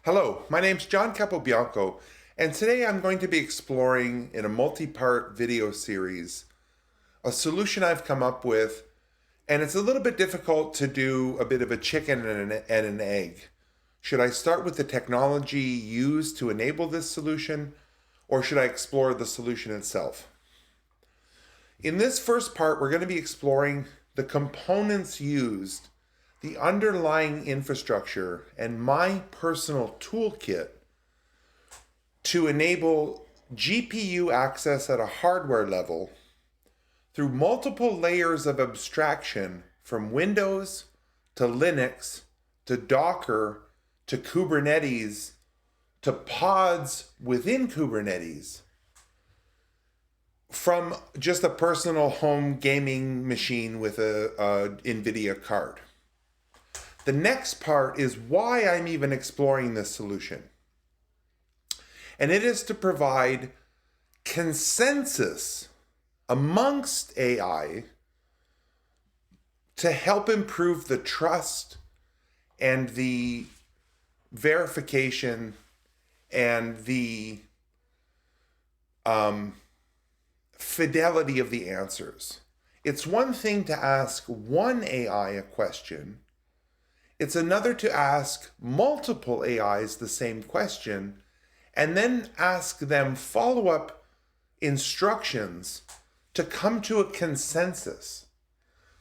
Hello, my name's John Capobianco, and today I'm going to be exploring in a multi-part video series a solution I've come up with, and it's a little bit difficult to do a bit of a chicken and an egg. Should I start with the technology used to enable this solution, or should I explore the solution itself? In this first part, we're going to be exploring the components used, the underlying infrastructure, and my personal toolkit to enable GPU access at a hardware level through multiple layers of abstraction from Windows to Linux to Docker to Kubernetes to pods within Kubernetes, from just a personal home gaming machine with a Nvidia card. The next part is why I'm even exploring this solution. And it is to provide consensus amongst AI to help improve the trust and the verification and the fidelity of the answers. It's one thing to ask one AI a question. It's another to ask multiple AIs the same question and then ask them follow-up instructions to come to a consensus.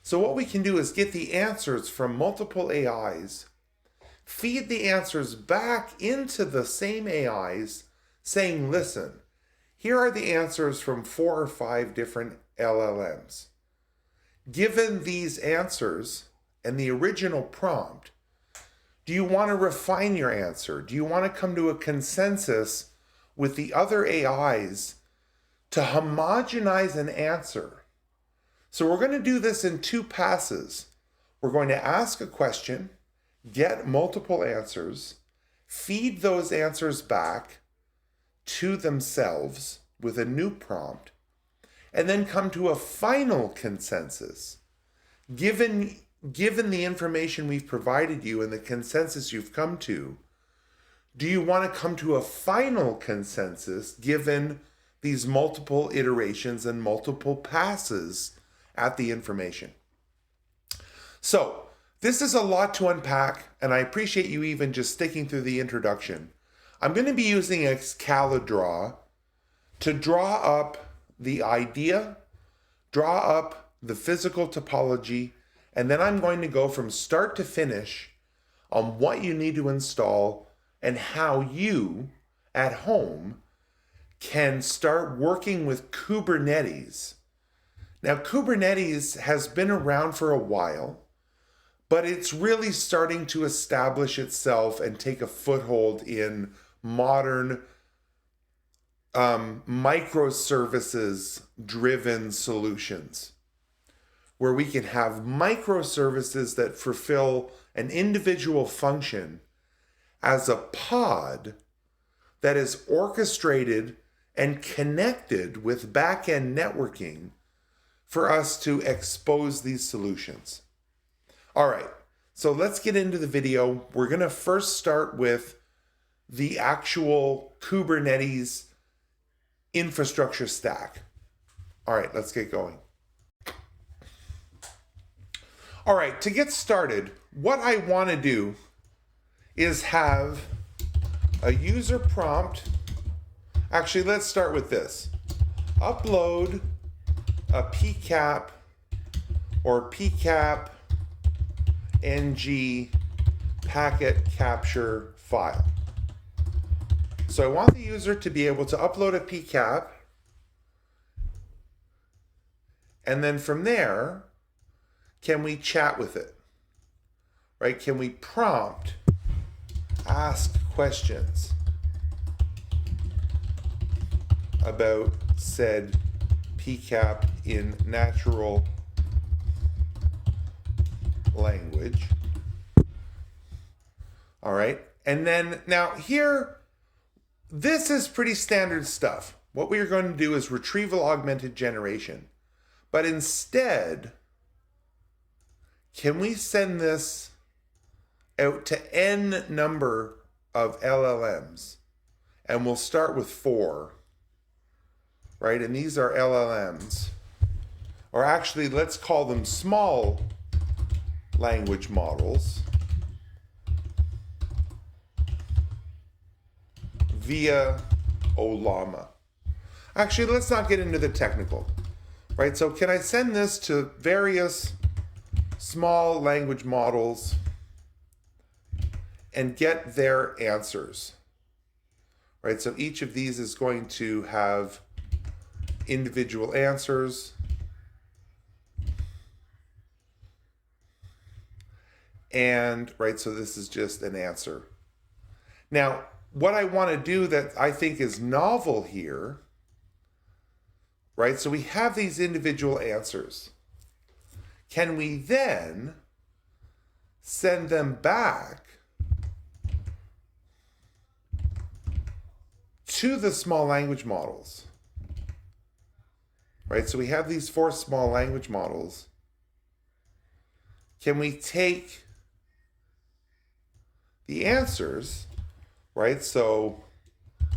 So what we can do is get the answers from multiple AIs, feed the answers back into the same AIs, saying, listen, here are the answers from 4 or 5 different LLMs. Given these answers and the original prompt, do you want to refine your answer? Do you want to come to a consensus with the other AIs to homogenize an answer? So we're going to do this in 2 passes. We're going to ask a question, get multiple answers, feed those answers back to themselves with a new prompt, and then come to a final consensus. Given the information we've provided you and the consensus you've come to, do you want to come to a final consensus given these multiple iterations and multiple passes at the information? So this is a lot to unpack, and I appreciate you even just sticking through the introduction. I'm going to be using Excalidraw to draw up the idea, draw up the physical topology, and then I'm going to go from start to finish on what you need to install and how you at home can start working with Kubernetes. Now, Kubernetes has been around for a while, but it's really starting to establish itself and take a foothold in modern microservices-driven solutions, where we can have microservices that fulfill an individual function as a pod that is orchestrated and connected with back-end networking for us to expose these solutions. All right, so let's get into the video. We're going to first start with the actual Kubernetes infrastructure stack. All right, let's get going. All right, to get started, what I want to do is have a user prompt. Actually, let's start with this. Upload a PCAP or PCAP NG packet capture file. So I want the user to be able to upload a PCAP, and then from there, can we chat with it, right? Can we prompt, ask questions about said PCAP in natural language? All right, and then now here, this is pretty standard stuff. What we are going to do is retrieval augmented generation, but instead, can we send this out to n number of LLMs, and we'll start with 4, right? And these are LLMs, or actually let's call them small language models via Ollama. Actually, let's not get into the technical, right? So can I send this to various small language models and get their answers, right? So each of these is going to have individual answers. And, right, so this is just an answer. Now, what I want to do that I think is novel here, right? So we have these individual answers. Can we then send them back to the small language models, right? So we have these 4 small language models. Can we take the answers, right? So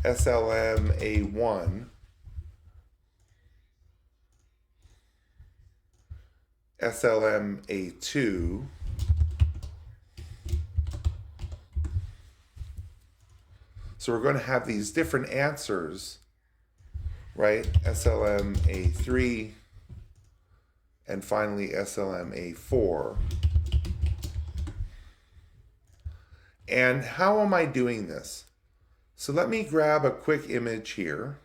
SLM A1, SLM A2, so we're going to have these different answers, right? SLM A3, and finally SLM A4. And how am I doing this? So let me grab a quick image here.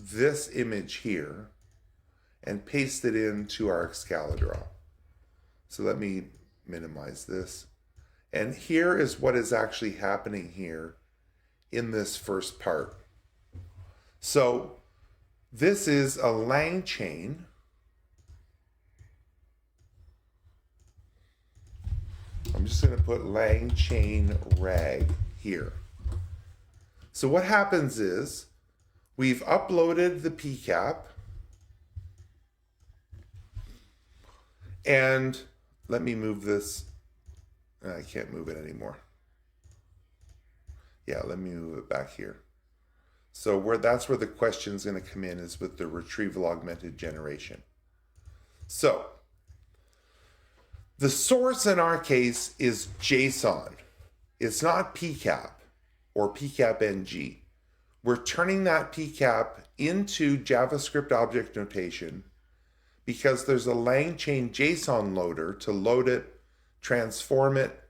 This image here, and paste it into our Excalidraw. So let me minimize this. And here is what is actually happening here in this first part. So this is a lang chain. I'm just going to put lang chain rag here. So what happens is we've uploaded the PCAP, and let me move this. I can't move it anymore. Yeah, let me move it back here. So that's where the question is going to come in, is with the retrieval augmented generation. So the source in our case is JSON. It's not PCAP or PCAP-NG. We're turning that PCAP into JavaScript object notation because there's a LangChain JSON loader to load it, transform it,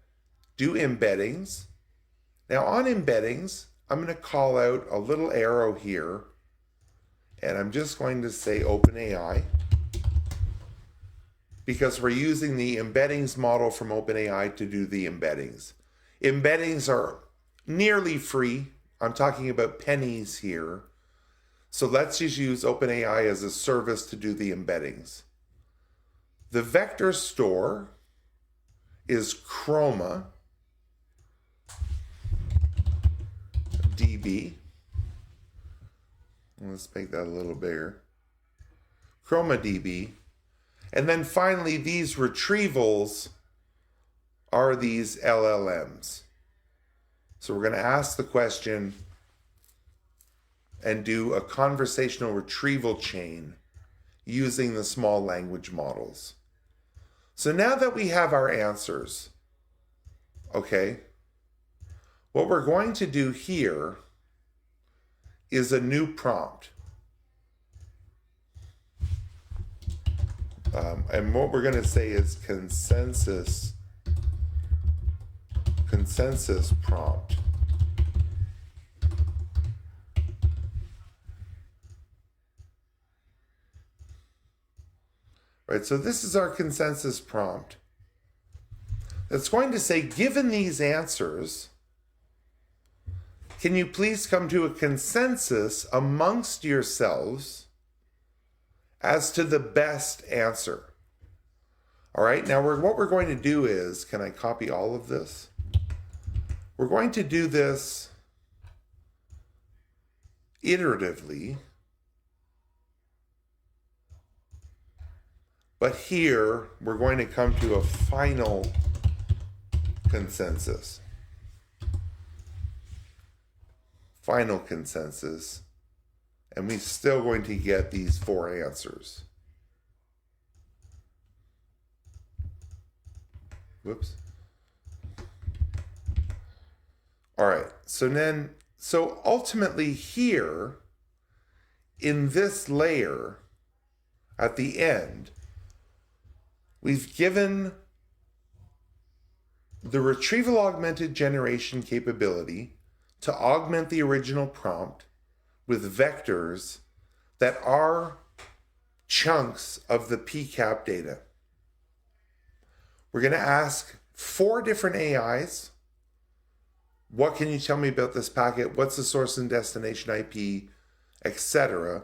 do embeddings. Now on embeddings, I'm going to call out a little arrow here, and I'm just going to say OpenAI, because we're using the embeddings model from OpenAI to do the embeddings. Embeddings are nearly free. I'm talking about pennies here. So let's just use OpenAI as a service to do the embeddings. The vector store is Chroma DB. Let's make that a little bigger. Chroma DB. And then finally, these retrievals are these LLMs. So we're going to ask the question and do a conversational retrieval chain using the small language models. So now that we have our answers, okay, what we're going to do here is a new prompt. And what we're going to say is consensus prompt. Right, so this is our consensus prompt. It's going to say, given these answers, can you please come to a consensus amongst yourselves as to the best answer? All right, now what we're going to do is, can I copy all of this? We're going to do this iteratively But here, we're going to come to a final consensus. Final consensus. And we're still going to get these 4 answers. Whoops. All right, so ultimately here, in this layer, at the end, we've given the retrieval augmented generation capability to augment the original prompt with vectors that are chunks of the PCAP data. We're going to ask 4 different AIs. What can you tell me about this packet? What's the source and destination IP, etc.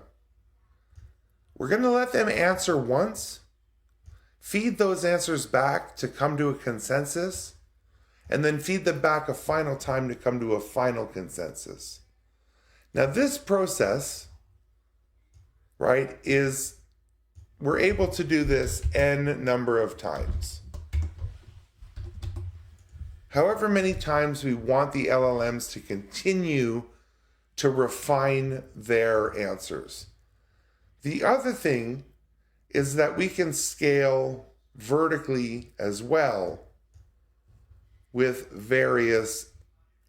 We're going to let them answer once, feed those answers back to come to a consensus, and then feed them back a final time to come to a final consensus. Now this process, right, we're able to do this n number of times. However many times we want the LLMs to continue to refine their answers. The other thing is that we can scale vertically as well with various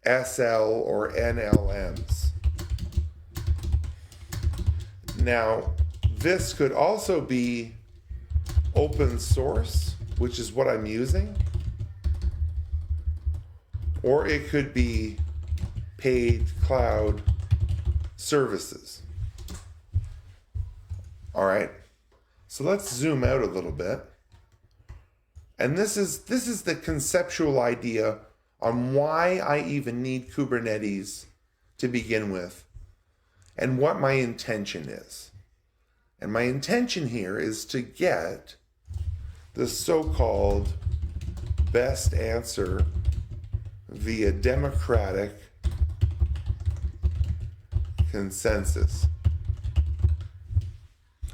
SL or NLMs. Now, this could also be open source, which is what I'm using. Or it could be paid cloud services. All right, so let's zoom out a little bit. And this is the conceptual idea on why I even need Kubernetes to begin with and what my intention is. And my intention here is to get the so-called best answer via democratic consensus.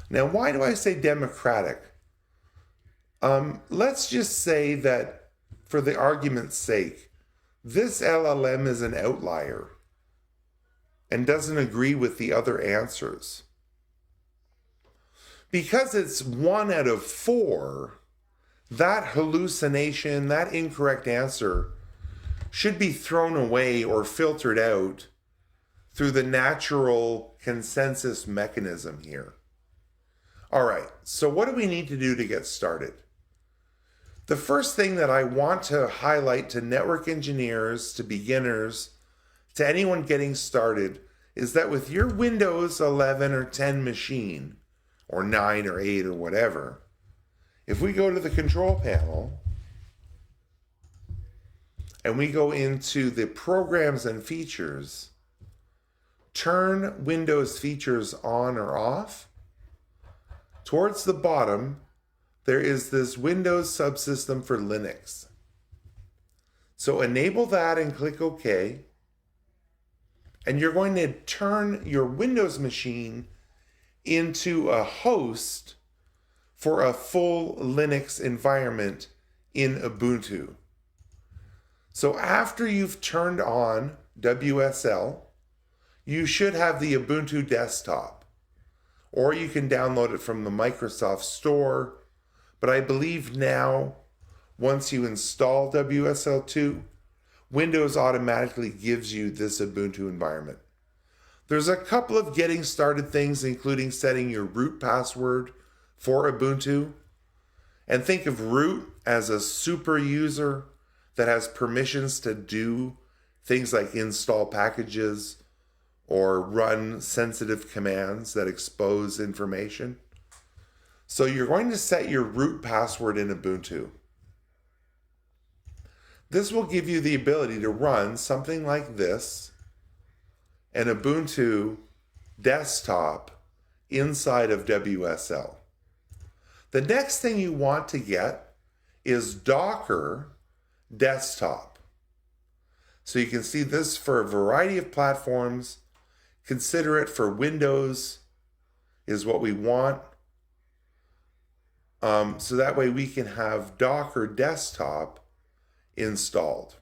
Now, why do I say democratic? Let's just say that, for the argument's sake, this LLM is an outlier and doesn't agree with the other answers. Because it's 1 out of 4, that hallucination, that incorrect answer, should be thrown away or filtered out through the natural consensus mechanism here. All right, so what do we need to do to get started? The first thing that I want to highlight to network engineers, to beginners, to anyone getting started, is that with your Windows 11 or 10 machine, or 9 or 8 or whatever, if we go to the control panel, and we go into the programs and features, turn Windows features on or off, towards the bottom, there is this Windows subsystem for Linux. So enable that and click OK. And you're going to turn your Windows machine into a host for a full Linux environment in Ubuntu. So after you've turned on WSL, you should have the Ubuntu desktop, or you can download it from the Microsoft Store. But I believe now, once you install WSL2, Windows automatically gives you this Ubuntu environment. There's a couple of getting started things, including setting your root password for Ubuntu. And think of root as a super user that has permissions to do things like install packages or run sensitive commands that expose information. So you're going to set your root password in Ubuntu. This will give you the ability to run something like this, an Ubuntu desktop inside of WSL. The next thing you want to get is Docker desktop. So you can see this for a variety of platforms. Consider it for Windows is what we want. So that way we can have Docker desktop installed.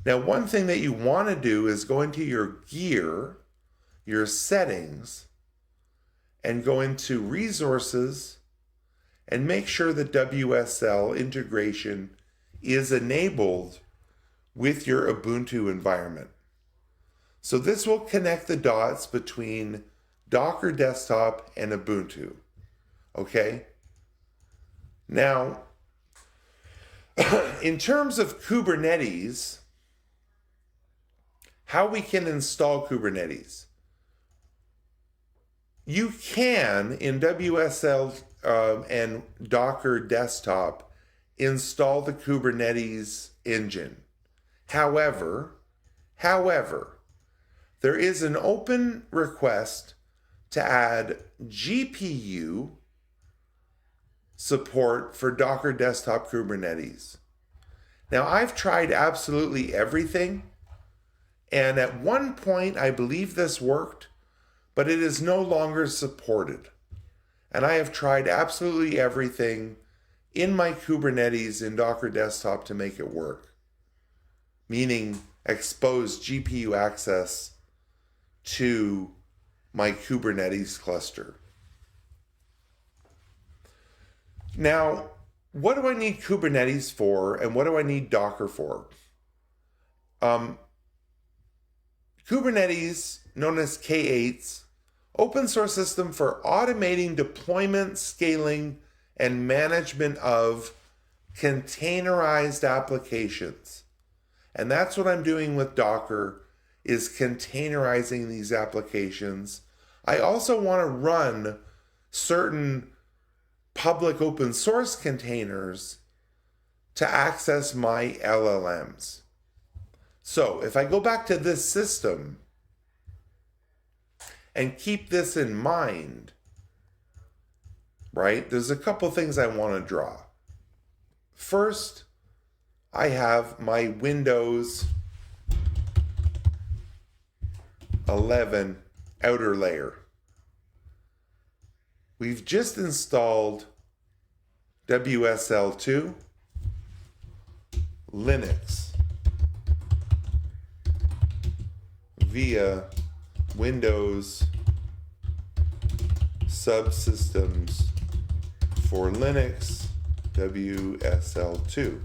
Now, one thing that you want to do is go into your gear, your settings, and go into resources and make sure that WSL integration is enabled with your Ubuntu environment. So this will connect the dots between Docker desktop and Ubuntu. Okay? Now, in terms of Kubernetes, how we can install Kubernetes. You can, in WSL and Docker desktop, install the Kubernetes engine. However, there is an open request to add GPU support for Docker desktop Kubernetes. Now, I've tried absolutely everything, and at one point I believe this worked, but it is no longer supported. And I have tried absolutely everything in my Kubernetes in Docker desktop to make it work, meaning expose GPU access to my Kubernetes cluster. Now, what do I need Kubernetes for, and what do I need Docker for? Kubernetes, known as K8s, open source system for automating deployment, scaling, and management of containerized applications. And that's what I'm doing with Docker, is containerizing these applications. I also want to run certain public open source containers to access my LLMs. So if I go back to this system and keep this in mind, right, there's a couple things I want to draw. First, I have my Windows 11 outer layer. We've just installed WSL2, Linux via Windows Subsystems for Linux WSL2.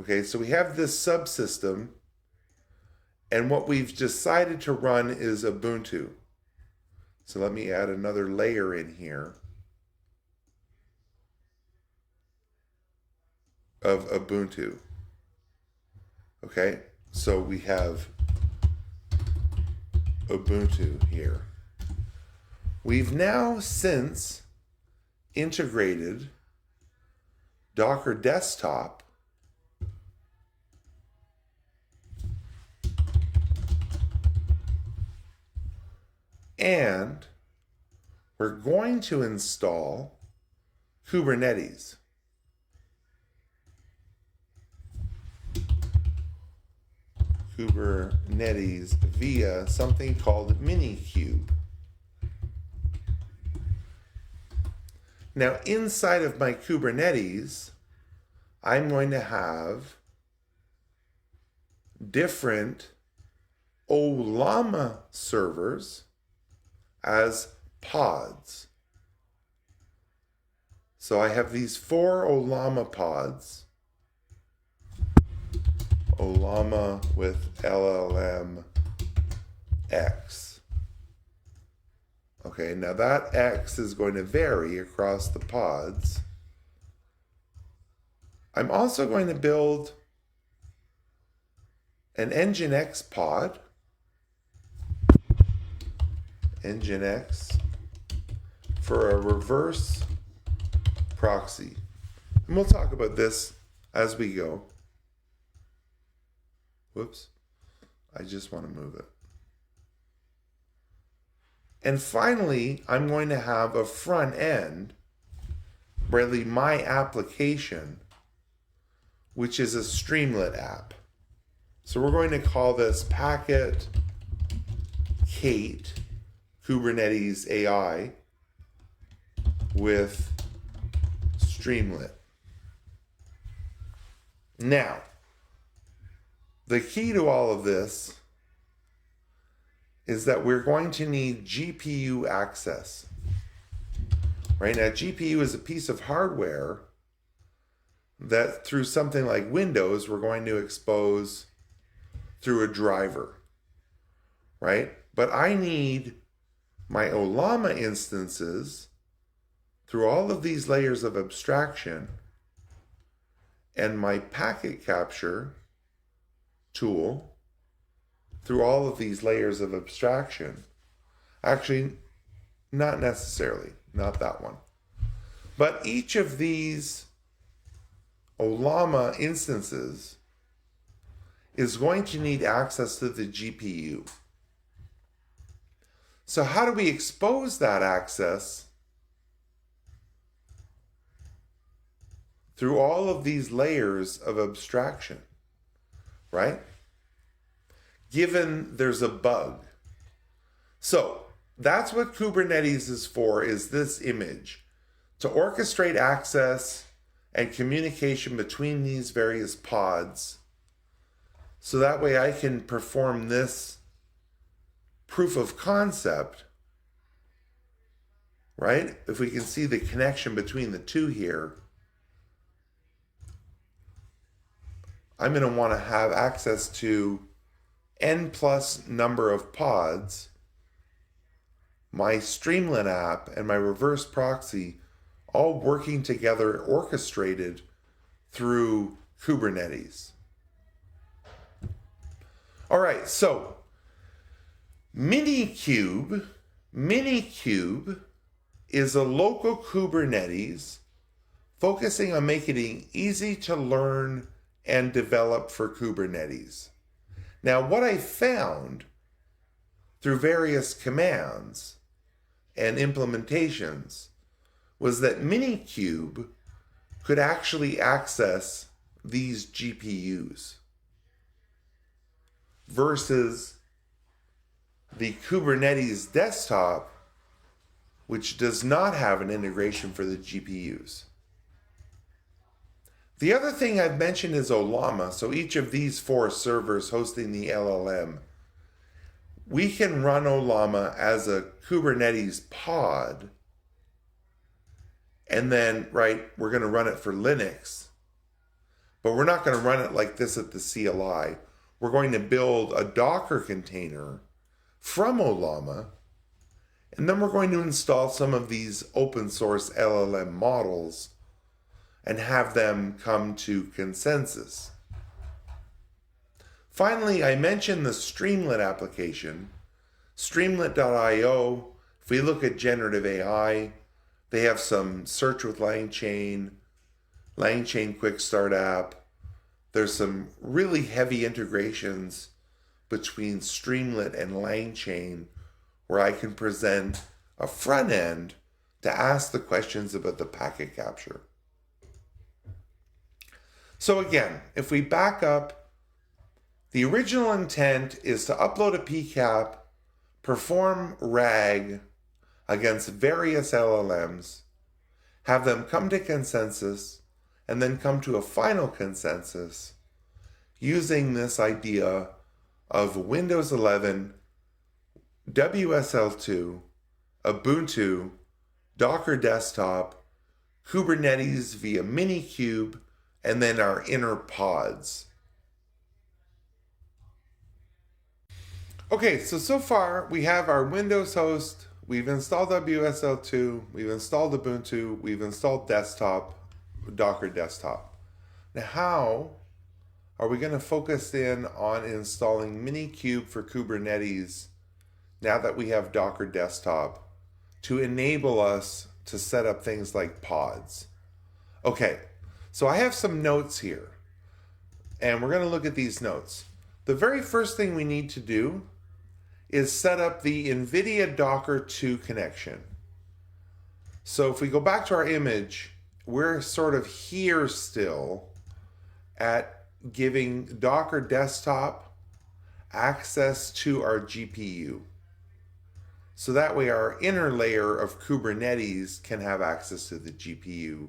Okay, so we have this subsystem, and what we've decided to run is Ubuntu. So let me add another layer in here of Ubuntu. Okay, so we have Ubuntu here. We've now since integrated Docker desktop and we're going to install Kubernetes. Kubernetes via something called Minikube. Now, inside of my Kubernetes, I'm going to have different Ollama servers as pods. So I have these 4 Ollama pods. Ollama with LLM X. Okay, now that X is going to vary across the pods. I'm also going to build an NGINX pod. NGINX for a reverse proxy. And we'll talk about this as we go. Whoops. I just want to move it. And finally, I'm going to have a front end, really my application, which is a Streamlit app. So we're going to call this packet Kate Kubernetes AI with Streamlit. Now, the key to all of this is that we're going to need GPU access. Right now, GPU is a piece of hardware that through something like Windows, we're going to expose through a driver, right? But I need my Ollama instances through all of these layers of abstraction and my packet capture tool through all of these layers of abstraction. Actually, not necessarily, not that one. But each of these Ollama instances is going to need access to the GPU. So how do we expose that access? Through all of these layers of abstraction, right? Given there's a bug. So that's what Kubernetes is for, is this image, to orchestrate access and communication between these various pods. So that way I can perform this proof of concept, right? If we can see the connection between the two here, I'm going to want to have access to n plus number of pods, my Streamlit app and my reverse proxy all working together, orchestrated through Kubernetes. All right, so Minikube is a local Kubernetes focusing on making it easy to learn and develop for Kubernetes. Now, what I found through various commands and implementations was that Minikube could actually access these GPUs versus the Kubernetes desktop, which does not have an integration for the GPUs. The other thing I've mentioned is Ollama. So each of these 4 servers hosting the LLM, we can run Ollama as a Kubernetes pod. And then, right, we're going to run it for Linux. But we're not going to run it like this at the CLI. We're going to build a Docker container from Ollama. And then we're going to install some of these open source LLM models and have them come to consensus. Finally, I mentioned the Streamlit application, streamlit.io. If we look at generative AI, they have some search with LangChain quick start app. There's some really heavy integrations between Streamlit and LangChain where I can present a front end to ask the questions about the packet capture. So again, if we back up, the original intent is to upload a PCAP, perform RAG against various LLMs, have them come to consensus, and then come to a final consensus using this idea of Windows 11, WSL2, Ubuntu, Docker Desktop, Kubernetes via Minikube, and then our inner pods. Okay, so far we have our Windows host, we've installed WSL2, we've installed Ubuntu, we've installed desktop, Docker Desktop. Now how are we going to focus in on installing Minikube for Kubernetes now that we have Docker Desktop to enable us to set up things like pods? Okay. So I have some notes here, and we're going to look at these notes. The very first thing we need to do is set up the Nvidia Docker 2 connection. So if we go back to our image, we're sort of here still at giving Docker Desktop access to our GPU. So that way our inner layer of Kubernetes can have access to the GPU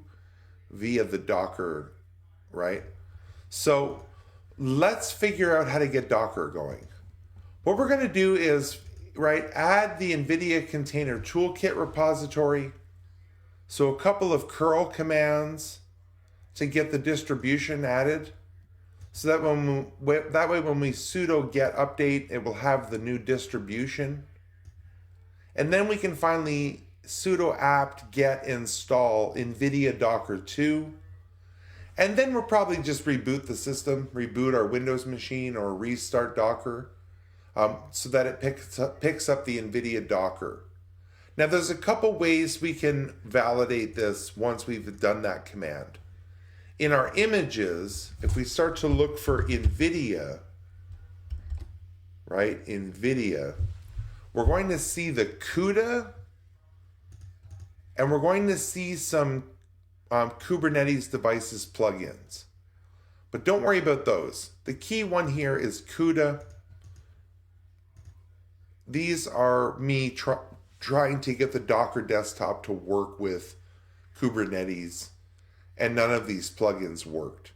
via the Docker, right? So let's figure out how to get Docker going. What we're going to do is, right, add the Nvidia Container Toolkit repository. So a couple of curl commands to get the distribution added. So that when we sudo get update, it will have the new distribution. And then we can finally sudo apt get install Nvidia Docker 2. And then we'll probably just reboot the system, reboot our Windows machine or restart Docker so that it picks up the Nvidia Docker. Now there's a couple ways we can validate this once we've done that command. In our images, if we start to look for Nvidia, right, Nvidia, we're going to see the CUDA, and we're going to see some Kubernetes devices plugins. But don't worry about those. The key one here is CUDA. These are me trying to get the Docker desktop to work with Kubernetes, and none of these plugins worked.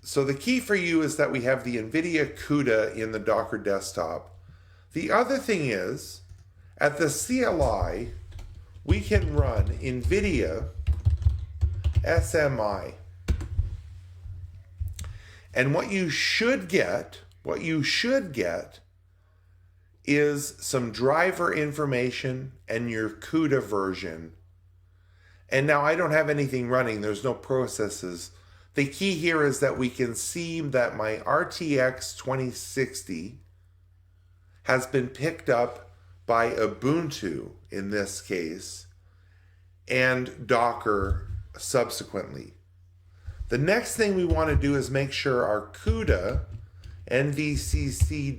So the key for you is that we have the Nvidia CUDA in the Docker desktop. The other thing is, at the CLI, we can run Nvidia SMI. And what you should get is some driver information and your CUDA version. And now I don't have anything running, there's no processes. The key here is that we can see that my RTX 2060 has been picked up by Ubuntu in this case, and Docker subsequently. The next thing we want to do is make sure our CUDA NVCC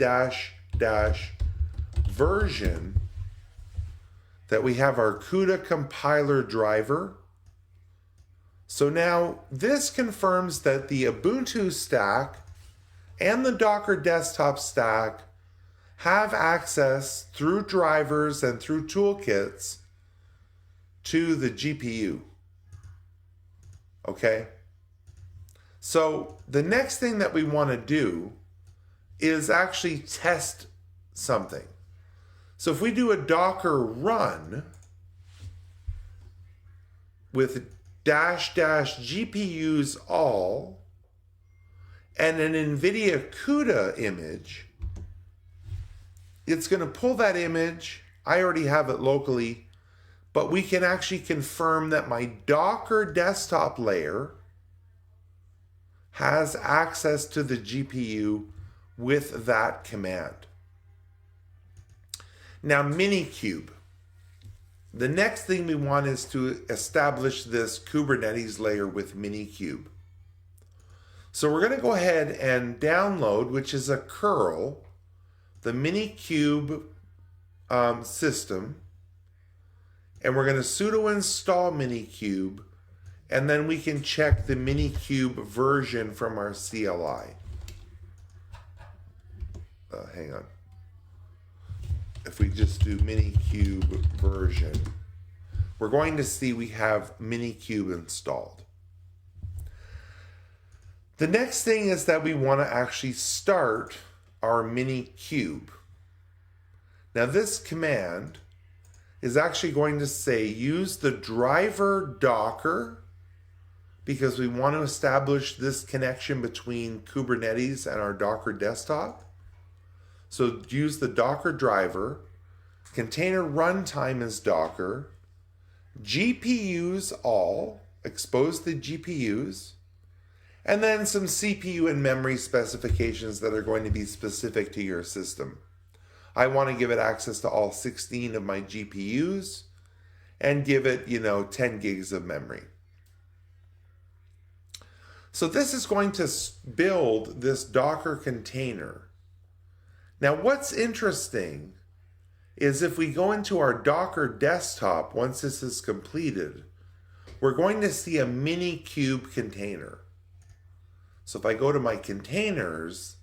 version, that we have our CUDA compiler driver. So now this confirms that the Ubuntu stack and the Docker desktop stack have access through drivers and through toolkits to the GPU. Okay? So the next thing that we want to do is actually test something. So if we do a Docker run with --GPUs all and an Nvidia CUDA image, it's going to pull that image. I already have it locally, but we can actually confirm that my Docker desktop layer has access to the GPU with that command. Now, Minikube. The next thing we want is to establish this Kubernetes layer with Minikube. So we're going to go ahead and download, which is a curl, the Minikube system. And we're going to sudo install Minikube. And then we can check the Minikube version from our CLI. Hang on. If we just do Minikube version, we're going to see we have Minikube installed. The next thing is that we want to actually start our Minikube. Now this command is actually going to say use the driver Docker, because we want to establish this connection between Kubernetes and our Docker desktop. So use the Docker driver, container runtime is Docker, GPUs all, expose the GPUs, and then some CPU and memory specifications that are going to be specific to your system. I want to give it access to all 16 of my GPUs and give it, 10 gigs of memory. So this is going to build this Docker container. Now, what's interesting is if we go into our Docker desktop, once this is completed, we're going to see a Minikube container. So if I go to my containers,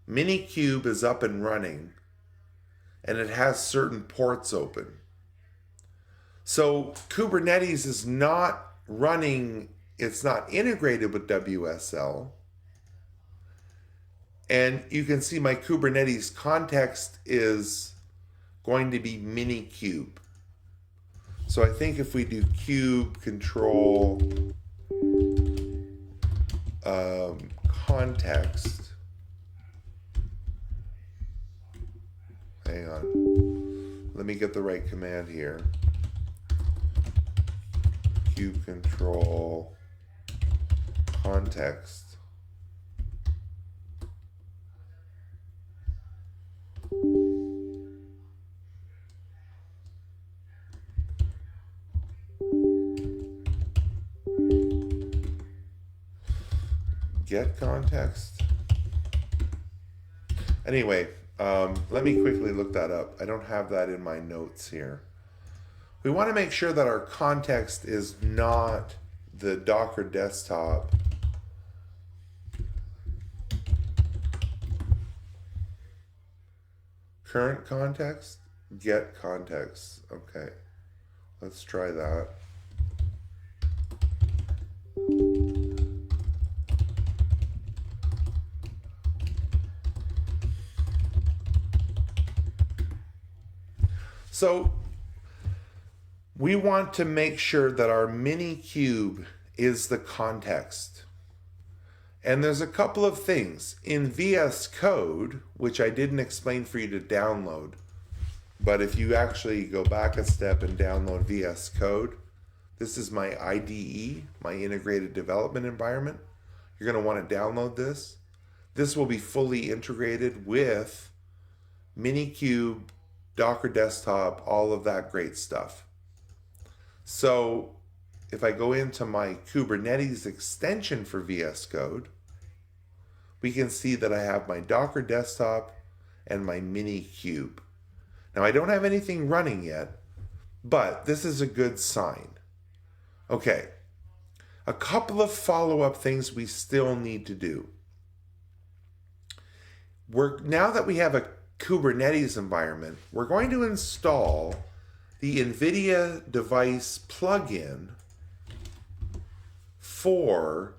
Minikube is up and running, and it has certain ports open. So Kubernetes is not running, it's not integrated with WSL. And you can see my Kubernetes context is going to be Minikube. So I think if we do kube control context, hang on, let me get the right command here. Kube control context. Get context. Anyway, let me quickly look that up. I don't have that in my notes here. We want to make sure that our context is not the Docker desktop. Current context, get context. Okay, let's try that. So we want to make sure that our Minikube is the context. And there's a couple of things. In VS Code, which I didn't explain for you to download, but if you actually go back a step and download VS Code, this is my IDE, my integrated development environment. You're going to want to download this. This will be fully integrated with Minikube, Docker Desktop, all of that great stuff. So if I go into my Kubernetes extension for VS Code, we can see that I have my Docker Desktop and my Minikube. Now I don't have anything running yet, but this is a good sign. Okay, a couple of follow-up things we still need to do. Now that we have a Kubernetes environment, we're going to install the Nvidia device plugin for,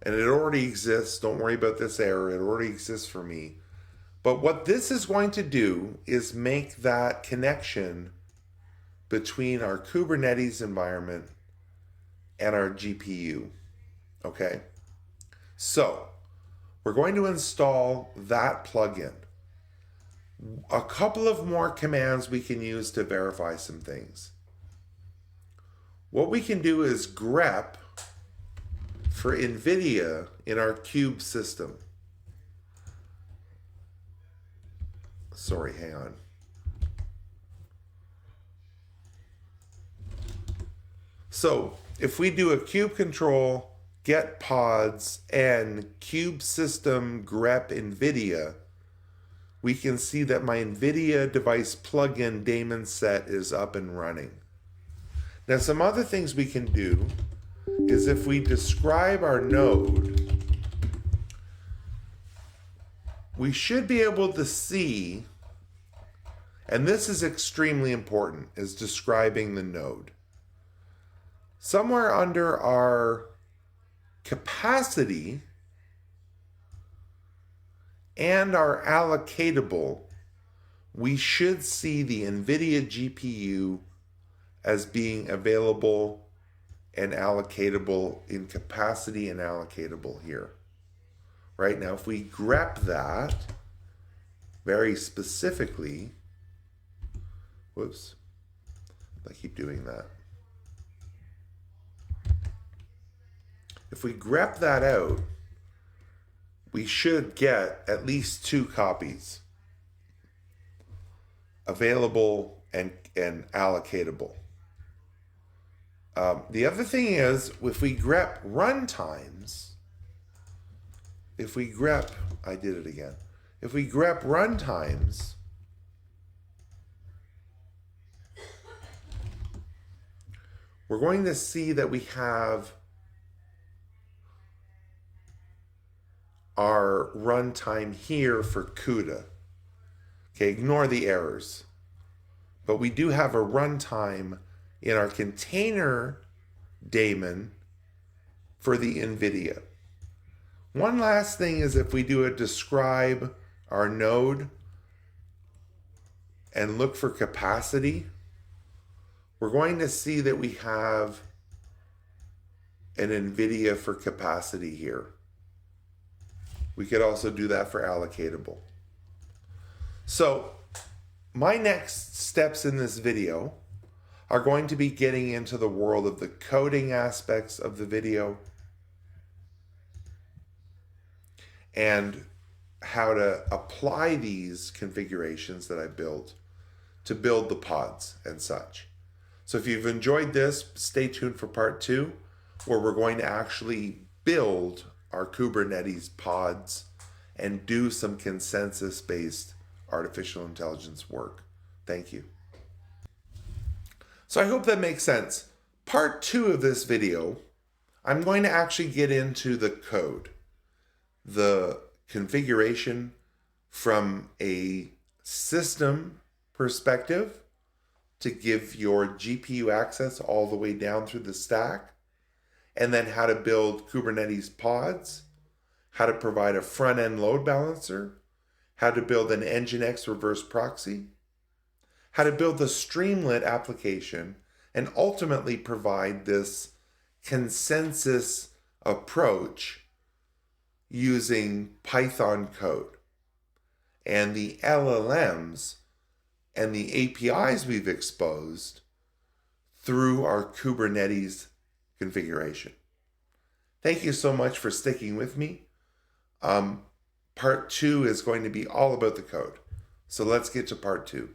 and it already exists, don't worry about this error, it already exists for me. But what this is going to do is make that connection between our Kubernetes environment and our GPU, okay? So, we're going to install that plugin. A couple of more commands we can use to verify some things. What we can do is grep for Nvidia in our cube system. Sorry, hang on. So if we do a kube control, get pods, and kube system grep Nvidia, we can see that my Nvidia device plugin daemon set is up and running. Now, some other things we can do is if we describe our node, we should be able to see, and this is extremely important, is describing the node. Somewhere under our capacity and our allocatable, we should see the Nvidia GPU as being available and allocatable in capacity and allocatable here. Right now, if we grep that very specifically, whoops, I keep doing that. If we grep that out, we should get at least 2 copies available and allocatable. The other thing is, if we grep runtimes, if we grep runtimes, we're going to see that we have our runtime here for CUDA. Okay, ignore the errors. But we do have a runtime in our container daemon for the Nvidia. One last thing is if we do a describe our node and look for capacity, we're going to see that we have an Nvidia for capacity here. We could also do that for allocatable. So my next steps in this video are going to be getting into the world of the coding aspects of the video and how to apply these configurations that I built to build the pods and such. So if you've enjoyed this, stay tuned for part 2, where we're going to actually build our Kubernetes pods and do some consensus-based artificial intelligence work. Thank you. So I hope that makes sense. Part 2 of this video, I'm going to actually get into the code, the configuration from a system perspective to give your GPU access all the way down through the stack, and then how to build Kubernetes pods, how to provide a front-end load balancer, how to build an NGINX reverse proxy, how to build the Streamlit application, and ultimately provide this consensus approach using Python code. And the LLMs and the APIs we've exposed through our Kubernetes configuration. Thank you so much for sticking with me. Part 2 is going to be all about the code. So let's get to part 2.